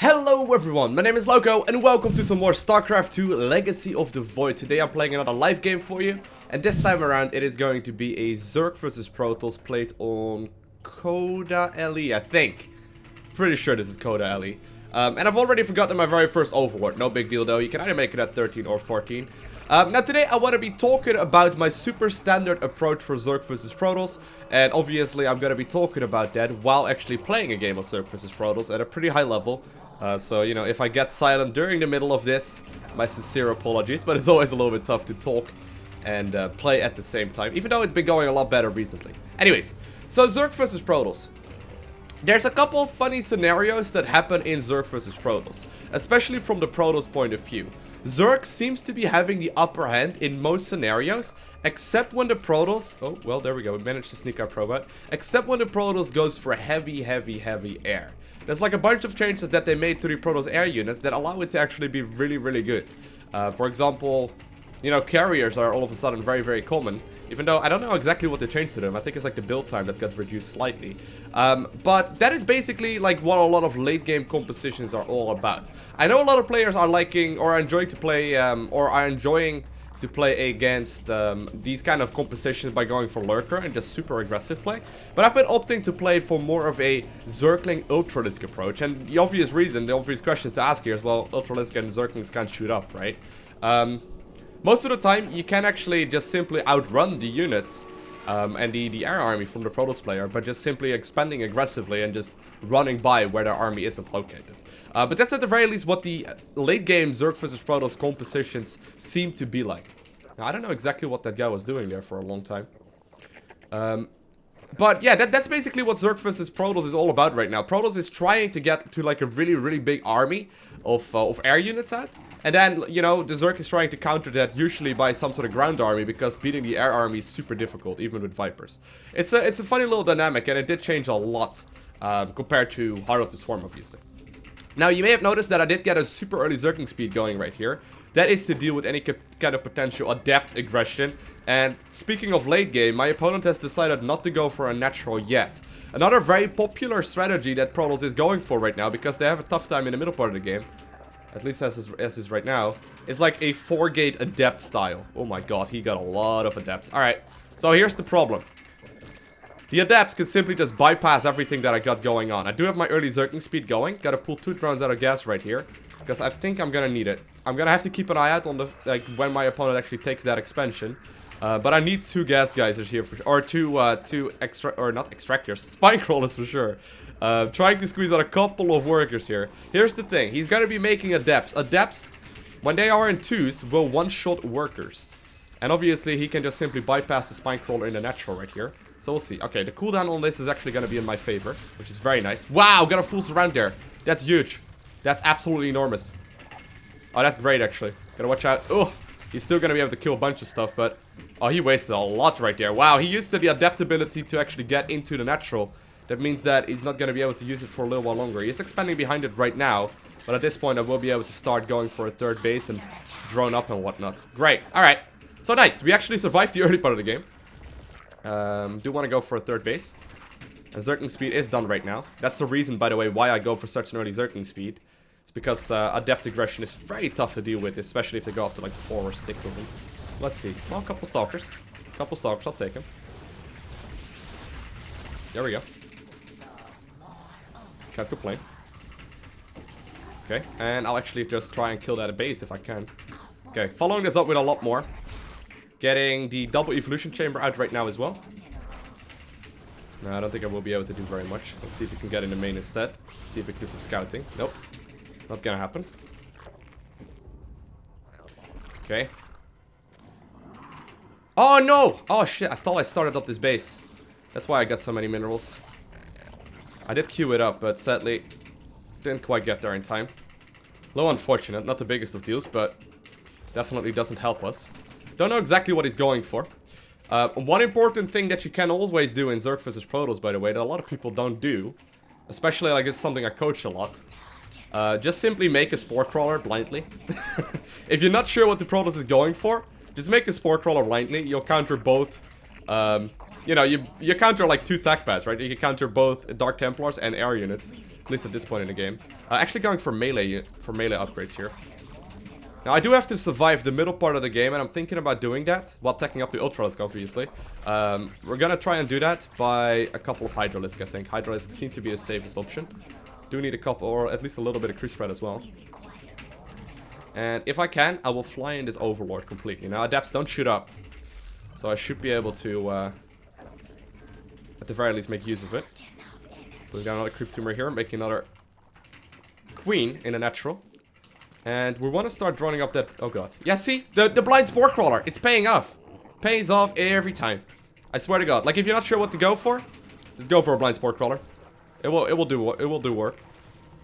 Hello everyone, my name is Loko and welcome to some more StarCraft 2 Legacy of the Void. Today I'm playing another live game for you, and this time around it is going to be a Zerg versus Protoss played on Coda LE, I think. Pretty sure this is Coda LE. And I've already forgotten my very first overlord, no big deal though, you can either make it at 13 or 14. Now today I want to be talking about my super standard approach for Zerg vs Protoss, and obviously I'm going to be talking about that while actually playing a game of Zerg vs Protoss at a pretty high level. So, you know, if I get silent during the middle of this, my sincere apologies, but it's always a little bit tough to talk and play at the same time, even though it's been going a lot better recently. Anyways, so Zerg vs Protoss. There's a couple of funny scenarios that happen in Zerg vs Protoss, especially from the Protoss point of view. Zerg seems to be having the upper hand in most scenarios, except when the Protoss... Oh, well, there we go, we managed to sneak our probe out. Except when the Protoss goes for heavy air. There's like a bunch of changes that they made to the Protoss air units that allow it to actually be really good. For example, you know, carriers are all of a sudden very common. Even though I don't know exactly what they changed to them. I think it's like the build time that got reduced slightly. But that is basically like what a lot of late game compositions are all about. I know a lot of players are liking or are enjoying to play against these kind of compositions by going for Lurker and just super aggressive play. But I've been opting to play for more of a Zergling Ultralisk approach. And the obvious reason, the obvious questions to ask here is, well, Ultralisk and Zerglings can't shoot up, right? Most of the time, you can actually just simply outrun the units and the air army from the Protoss player by just simply expanding aggressively and just running by where their army isn't located. But that's at the very least what the late game Zerg vs Protoss compositions seem to be like. Now, I don't know exactly what that guy was doing there for a long time. But yeah, that's basically what Zerg vs Protoss is all about right now. Protoss is trying to get to like a really big army of air units out. And then, you know, the Zerg is trying to counter that usually by some sort of ground army, because beating the air army is super difficult, even with Vipers. It's a funny little dynamic, and it did change a lot compared to Heart of the Swarm, obviously. Now, you may have noticed that I did get a super early Zergling speed going right here. That is to deal with any kind of potential adept aggression. And speaking of late game, my opponent has decided not to go for a natural yet. Another very popular strategy that Protoss is going for right now, because they have a tough time in the middle part of the game, at least as is right now, is like a 4-gate adept style. Oh my god, he got a lot of adepts. Alright, so here's the problem. The adepts can simply just bypass everything that I got going on. I do have my early Zergling speed going. Gotta pull 2 drones out of gas right here, because I think I'm gonna need it. I'm gonna have to keep an eye out on the when my opponent actually takes that expansion. But I need 2 gas geysers here for sure, or two not extractors, spine crawlers for sure. Trying to squeeze out a couple of workers here. Here's the thing, he's gonna be making adepts. Adepts, when they are in 2s, will one-shot workers. And obviously he can just simply bypass the spine crawler in the natural right here. So we'll see. Okay, the cooldown on this is actually gonna be in my favor, which is very nice. Wow, got a full surround there. That's huge. That's absolutely enormous. Oh, that's great actually. Gotta watch out. Oh, he's still gonna be able to kill a bunch of stuff, but... Oh, he wasted a lot right there. Wow, he used the adaptability to actually get into the natural. That means that he's not going to be able to use it for a little while longer. He's expanding behind it right now, but at this point I will be able to start going for a 3rd base and drone up and whatnot. Great. Alright. So nice. We actually survived the early part of the game. Do want to go for a 3rd base. And Zergling speed is done right now. That's the reason, by the way, why I go for such an early Zergling speed. It's because adept aggression is very tough to deal with, especially if they go up to like 4 or 6 of them. Let's see. Well, a couple stalkers. I'll take them. There we go. Can't complain. Okay, and I'll actually just try and kill that base if I can. Okay, following this up with a lot more. Getting the double evolution chamber out right now as well. No, I don't think I will be able to do very much. Let's see if we can get in the main instead. See if we can do some scouting. Nope. Not gonna happen. Okay. Oh no! Oh shit, I thought I started up this base. That's why I got so many minerals. I did queue it up, but sadly didn't quite get there in time. Low unfortunate, not the biggest of deals, but definitely doesn't help us. Don't know exactly what he's going for. One important thing that you can always do in Zerg vs Protoss, by the way, that a lot of people don't do, especially like it's something I coach a lot. Just simply make a spore crawler blindly. If you're not sure what the Protoss is going for, just make the spore crawler blindly. You'll counter both. You know, you counter like 2 TAC pads, right? You can counter both Dark Templars and air units. At least at this point in the game. Actually going for melee upgrades here. Now, I do have to survive the middle part of the game, and I'm thinking about doing that while taking up the Ultralisk, obviously. We're gonna try and do that by a couple of Hydralisks, I think. Hydralisks seem to be the safest option. Do need a couple, or at least a little bit of creep spread as well. And if I can, I will fly in this Overlord completely. Now, Adepts don't shoot up, so I should be able to, at the very least, make use of it. Putting down another creep tumor here, making another queen in a natural. And we want to start drawing up that... Oh god. Yeah, see? The blind spore crawler. It's paying off. Pays off every time. I swear to god. Like, if you're not sure what to go for, just go for a blind spore crawler. It will do work.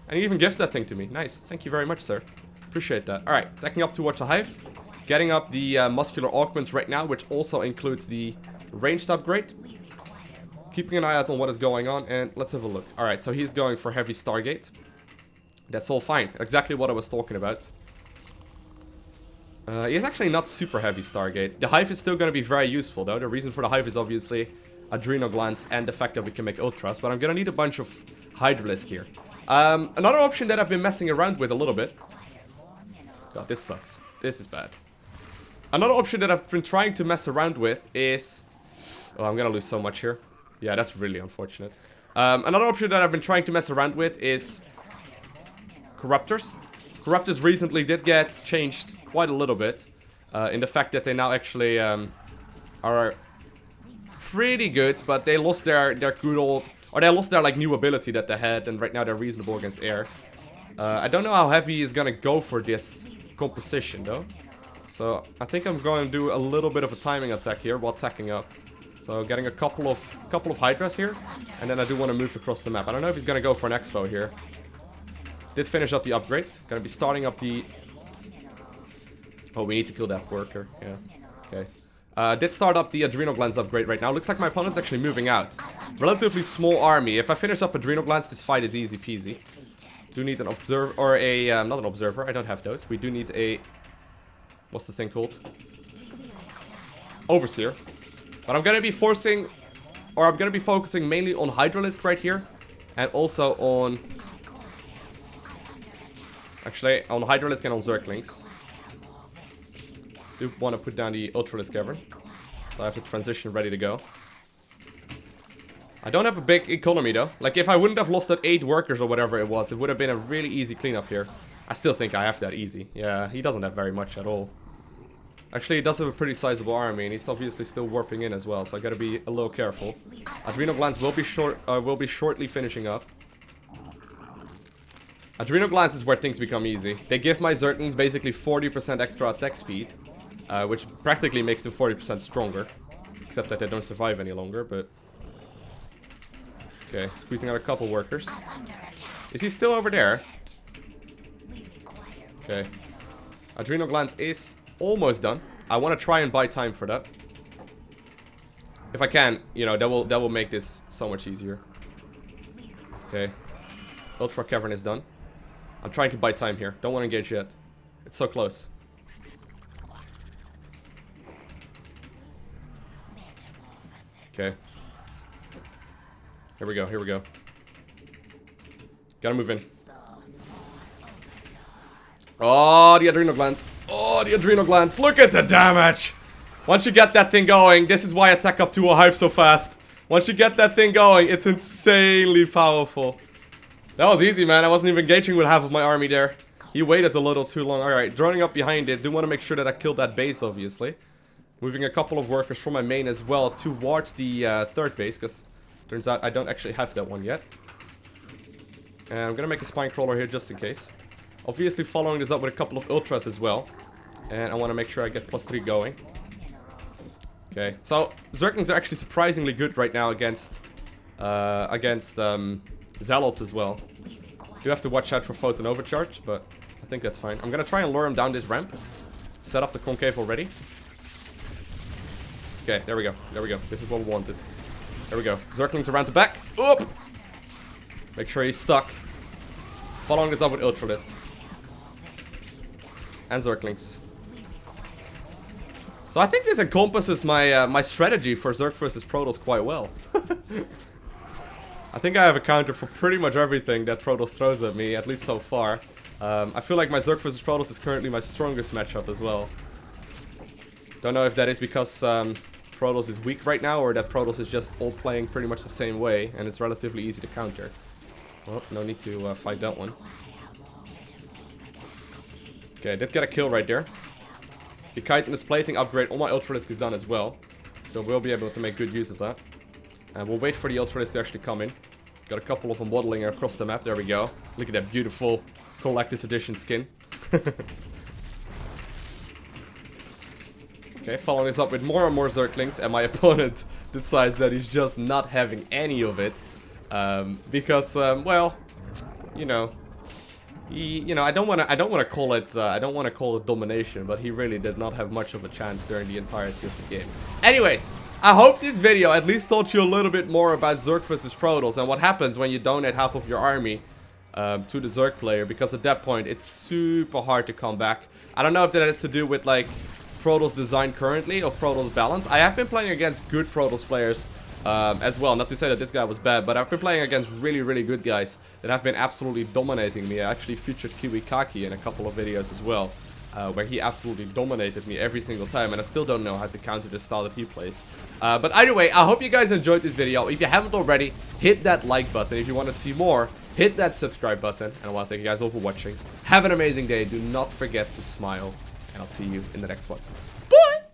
And he even gives that thing to me. Nice. Thank you very much, sir. Appreciate that. Alright, tacking up towards the hive. Getting up the muscular augments right now, which also includes the ranged upgrade. Keeping an eye out on what is going on, and let's have a look. Alright, so he's going for heavy Stargate. That's all fine. Exactly what I was talking about. He's actually not super heavy Stargate. The hive is still going to be very useful, though. The reason for the hive is obviously adrenal glands and the fact that we can make ultras. But I'm going to need a bunch of Hydralisk here. Another option that I've been messing around with a little bit. God, this sucks. This is bad. Another option that I've been trying to mess around with is... Oh, I'm going to lose so much here. Yeah, that's really unfortunate. Another option that I've been trying to mess around with is... Corruptors. Corruptors recently did get changed quite a little bit. In the fact that they now actually are pretty good, but they lost their good old... Or they lost their like new ability that they had, and right now they're reasonable against air. I don't know how heavy he's gonna go for this composition though. So I think I'm going to do a little bit of a timing attack here while tacking up. So getting a couple of Hydras here, and then I do want to move across the map. I don't know if he's gonna go for an expo here. Did finish up the upgrade. Gonna be starting up the... Oh, we need to kill that worker. Yeah. Okay. Did start up the adrenal glands upgrade right now. Looks like my opponent's actually moving out. Relatively small army. If I finish up adrenal glands, this fight is easy peasy. Do need an observer, or a... not an observer. I don't have those. We do need a... What's the thing called? Overseer. But I'm gonna be forcing... Or I'm gonna be focusing mainly on Hydralisk right here. And also on... Actually, on Hydralisk and on Zerglings. Do want to put down the Ultralisk Cavern. So I have the transition ready to go. I don't have a big economy though. Like, if I wouldn't have lost that 8 workers or whatever it was, it would have been a really easy cleanup here. I still think I have that easy. Yeah, he doesn't have very much at all. Actually, he does have a pretty sizable army, and he's obviously still warping in as well, so I gotta be a little careful. Adrenal glands will be shortly finishing up. Adrenal glands is where things become easy. They give my Zerglings basically 40% extra attack speed, which practically makes them 40% stronger. Except that they don't survive any longer, but... Okay, squeezing out a couple workers. Is he still over there? Okay. Adrenal glands is almost done. I want to try and buy time for that. If I can, you know, that will make this so much easier. Okay. Ultra Cavern is done. I'm trying to buy time here. Don't want to engage yet. It's so close. Okay. Here we go, here we go. Gotta move in. Oh, the adrenal glands. Oh, the adrenal glands. Look at the damage. Once you get that thing going, this is why I attack up to a hive so fast. Once you get that thing going, it's insanely powerful. That was easy, man. I wasn't even engaging with half of my army there. He waited a little too long. Alright, droning up behind it. Do want to make sure that I killed that base, obviously. Moving a couple of workers from my main as well towards the third base, because turns out I don't actually have that one yet. And I'm going to make a spine crawler here just in case. Obviously following this up with a couple of ultras as well. And I want to make sure I get +3 going. Okay, so Zerglings are actually surprisingly good right now against Zealots as well. Do have to watch out for photon overcharge, but I think that's fine. I'm gonna try and lure him down this ramp. Set up the concave already. Okay, there we go. There we go. This is what we wanted. There we go. Zerglings around the back. Oop! Make sure he's stuck. Following this up with Ultralisk. And Zerglings. So I think this encompasses my my strategy for Zerg versus Protoss quite well. I think I have a counter for pretty much everything that Protoss throws at me, at least so far. I feel like my Zerg vs Protoss is currently my strongest matchup as well. Don't know if that is because Protoss is weak right now, or that Protoss is just all playing pretty much the same way, and it's relatively easy to counter. Well, no need to fight that one. Okay, I did get a kill right there. The chitinous plating upgrade on my Ultralisk is done as well, so we'll be able to make good use of that. And we'll wait for the Ultralisk to actually come in. Got a couple of them waddling across the map. There we go. Look at that beautiful Collector's Edition skin. Okay, following this up with more and more Zerglings, and my opponent decides that he's just not having any of it. Because, well, you know, I don't want to call it domination, but he really did not have much of a chance during the entirety of the game. Anyways, I hope this video at least taught you a little bit more about Zerg vs Protoss and what happens when you donate half of your army to the Zerg player, because at that point it's super hard to come back. I don't know if that has to do with like Protoss design currently, of Protoss balance. I have been playing against good Protoss players as well. Not to say that this guy was bad, but I've been playing against really good guys that have been absolutely dominating me. I actually featured Kiwi Kaki in a couple of videos as well, where he absolutely dominated me every single time, and I still don't know how to counter the style that he plays. But either way, I hope you guys enjoyed this video. If you haven't already, hit that like button. If you want to see more, hit that subscribe button, and I want to thank you guys all for watching. Have an amazing day. Do not forget to smile, and I'll see you in the next one.